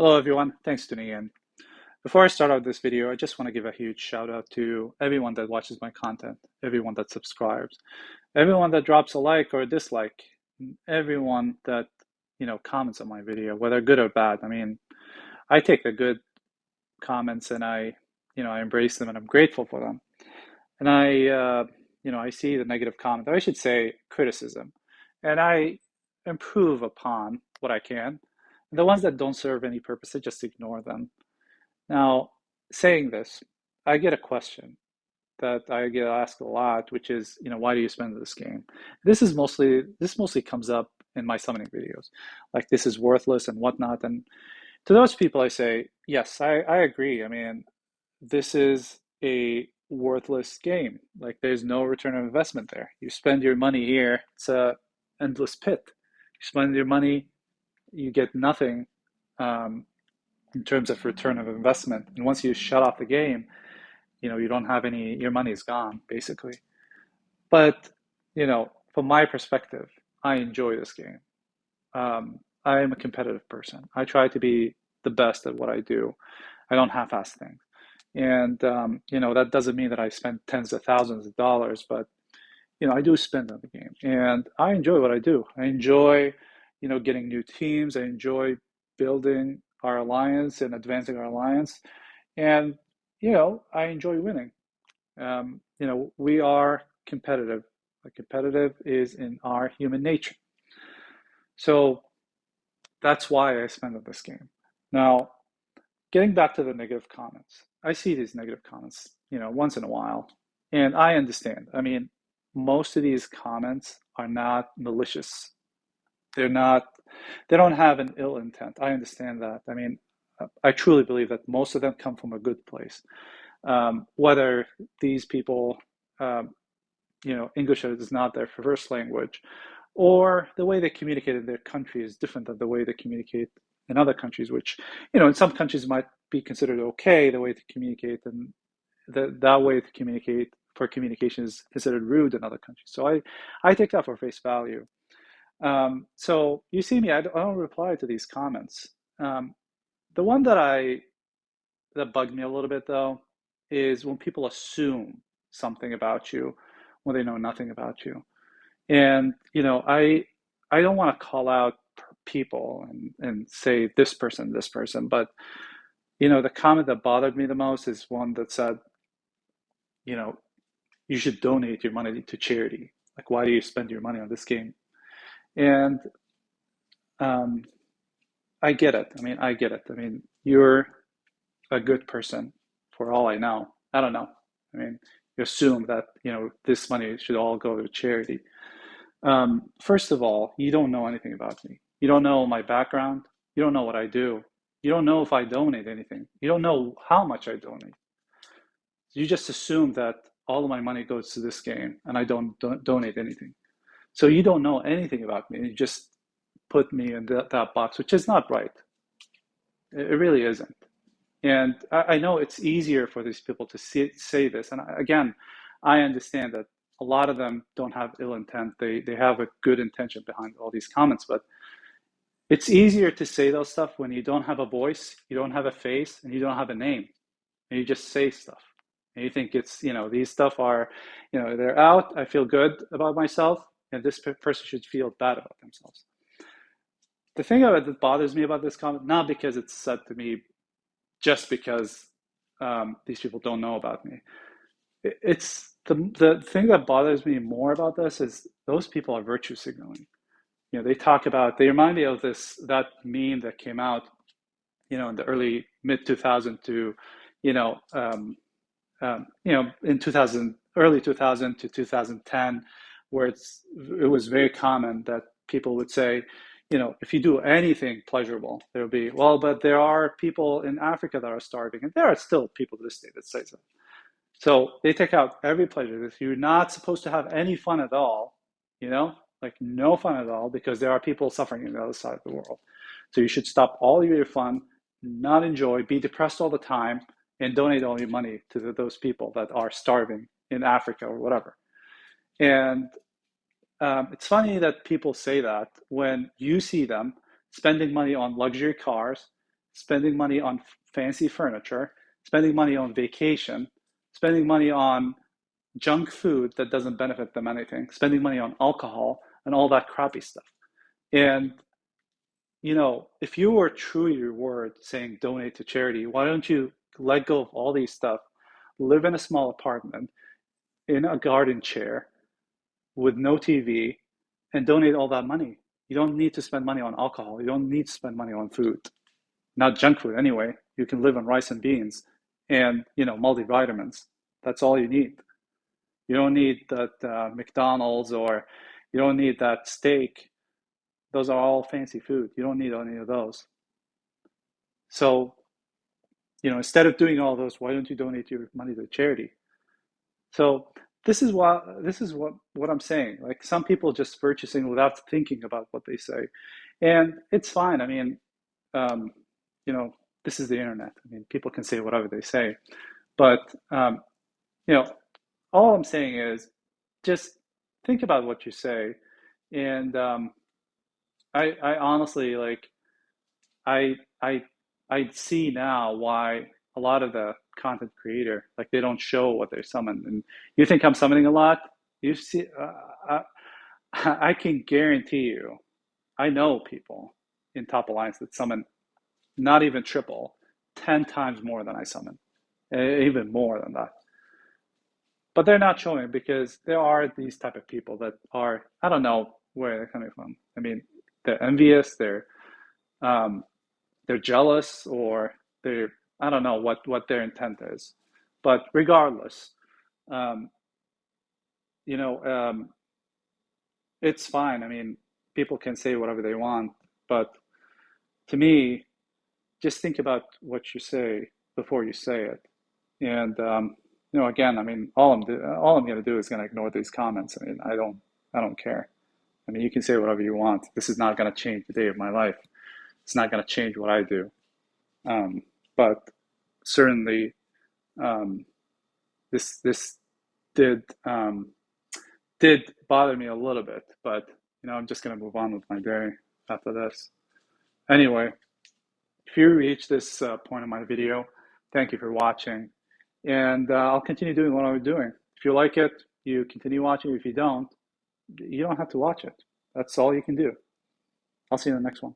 Hello everyone, thanks tuning in. Before I start out this video, I just want to give a huge shout out to everyone that watches my content, everyone that subscribes, everyone that drops a like or a dislike, and everyone that, comments on my video, whether good or bad. I mean, I take the good comments and I embrace them and I'm grateful for them. And I see the negative comment, or I should say criticism, and I improve upon what I can. And the ones that don't serve any purpose, I just ignore them. Now, saying this, I get a question that I get asked a lot, which is, why do you spend this game? This mostly comes up in my summoning videos, like this is worthless and whatnot. And to those people, I say, yes, I agree. I mean, this is a worthless game. Like there's no return of investment there. You spend your money here, it's a endless pit. You spend your money, you get nothing. Um, in terms of return of investment. And once you shut off the game, you don't have any, your money is gone, basically. But, from my perspective, I enjoy this game. I am a competitive person. I try to be the best at what I do. I don't half-ass things. And, that doesn't mean that I spend tens of thousands of dollars, but, I do spend on the game. And I enjoy what I do. I enjoy, getting new teams. I enjoy building our alliance and advancing our alliance. And, I enjoy winning. We are competitive. Competitive is in our human nature. So that's why I spend on this game. Now, getting back to the negative comments, I see these negative comments, once in a while, and I understand. I mean, most of these comments are not malicious. They're not, they don't have an ill intent. I understand that. I mean, I truly believe that most of them come from a good place. Whether these people, um, English is not their first language, or the way they communicate in their country is different than the way they communicate in other countries, which, in some countries might be considered okay, the way to communicate, and that way to communicate for communication is considered rude in other countries. So I take that for face value. So you see me, I don't reply to these comments. Um, the one that bugged me a little bit though is when people assume something about you when they know nothing about you. And I don't want to call out people and say this person, but the comment that bothered me the most is one that said, you know, you should donate your money to charity. Like, why do you spend your money on this game? And um, I get it. I mean, I get it. I mean, you're a good person for all I know. I don't know. I mean, you assume that, this money should all go to charity. First of all, you don't know anything about me. You don't know my background. You don't know what I do. You don't know if I donate anything. You don't know how much I donate. You just assume that all of my money goes to this game and I don't donate anything. So you don't know anything about me. You just put me in that box, which is not right. It really isn't. And I know it's easier for these people to say this. And again, I understand that a lot of them don't have ill intent. They have a good intention behind all these comments, but it's easier to say those stuff when you don't have a voice, you don't have a face, and you don't have a name, and you just say stuff. And you think it's, these stuff are, they're out. I feel good about myself, and this person should feel bad about themselves. The thing that bothers me about this comment, not because it's said to me just because these people don't know about me. It's the thing that bothers me more about this is those people are virtue signaling. They talk about, they remind me of that meme that came out, in the early mid 2000 to, in 2000, early 2000 to 2010, where it was very common that people would say, if you do anything pleasurable, there'll be, well, but there are people in Africa that are starving, and there are still people to this day that say so. So they take out every pleasure. If you're not supposed to have any fun at all, like no fun at all, because there are people suffering on the other side of the world. So you should stop all your fun, not enjoy, be depressed all the time, and donate all your money to those people that are starving in Africa or whatever. And it's funny that people say that when you see them spending money on luxury cars spending money on fancy furniture, spending money on vacation, spending money on junk food that doesn't benefit them anything, spending money on alcohol and all that crappy stuff. And if you were true to your word saying donate to charity, why don't you let go of all these stuff, live in a small apartment, in a garden chair, with no TV, and donate all that money? You don't need to spend money on alcohol. You don't need to spend money on food, not junk food anyway. You can live on rice and beans and, multivitamins. That's all you need. You don't need that McDonald's, or you don't need that steak. Those are all fancy food. You don't need any of those. So, instead of doing all those, why don't you donate your money to charity? So this is what I'm saying. Like, some people just purchasing without thinking about what they say, and it's fine. I mean, um, you know, this is the internet. I mean, people can say whatever they say, but you know, all I'm saying is just think about what you say, and I honestly, like, I I I see now why a lot of the content creator, like, they don't show what they summon. And you think I'm summoning a lot? You see, I can guarantee you, I know people in Top Alliance that summon not even triple, 10 times more than I summon, even more than that. But they're not showing because there are these type of people that are, I don't know where they're coming from. I mean, they're envious, um, they're jealous, or they're, I don't know what their intent is. But regardless, um, you know, um, it's fine. I mean, people can say whatever they want, but to me, just think about what you say before you say it. And again, I mean, all I'm going to do is going to ignore these comments. I mean, I don't care. I mean, you can say whatever you want. This is not going to change the day of my life. It's not going to change what I do. But certainly, um, this did did bother me a little bit. But I'm just going to move on with my day after this. Anyway, if you reach this point in my video, thank you for watching, and I'll continue doing what I'm doing. If you like it, you continue watching. If you don't have to watch it. That's all you can do. I'll see you in the next one.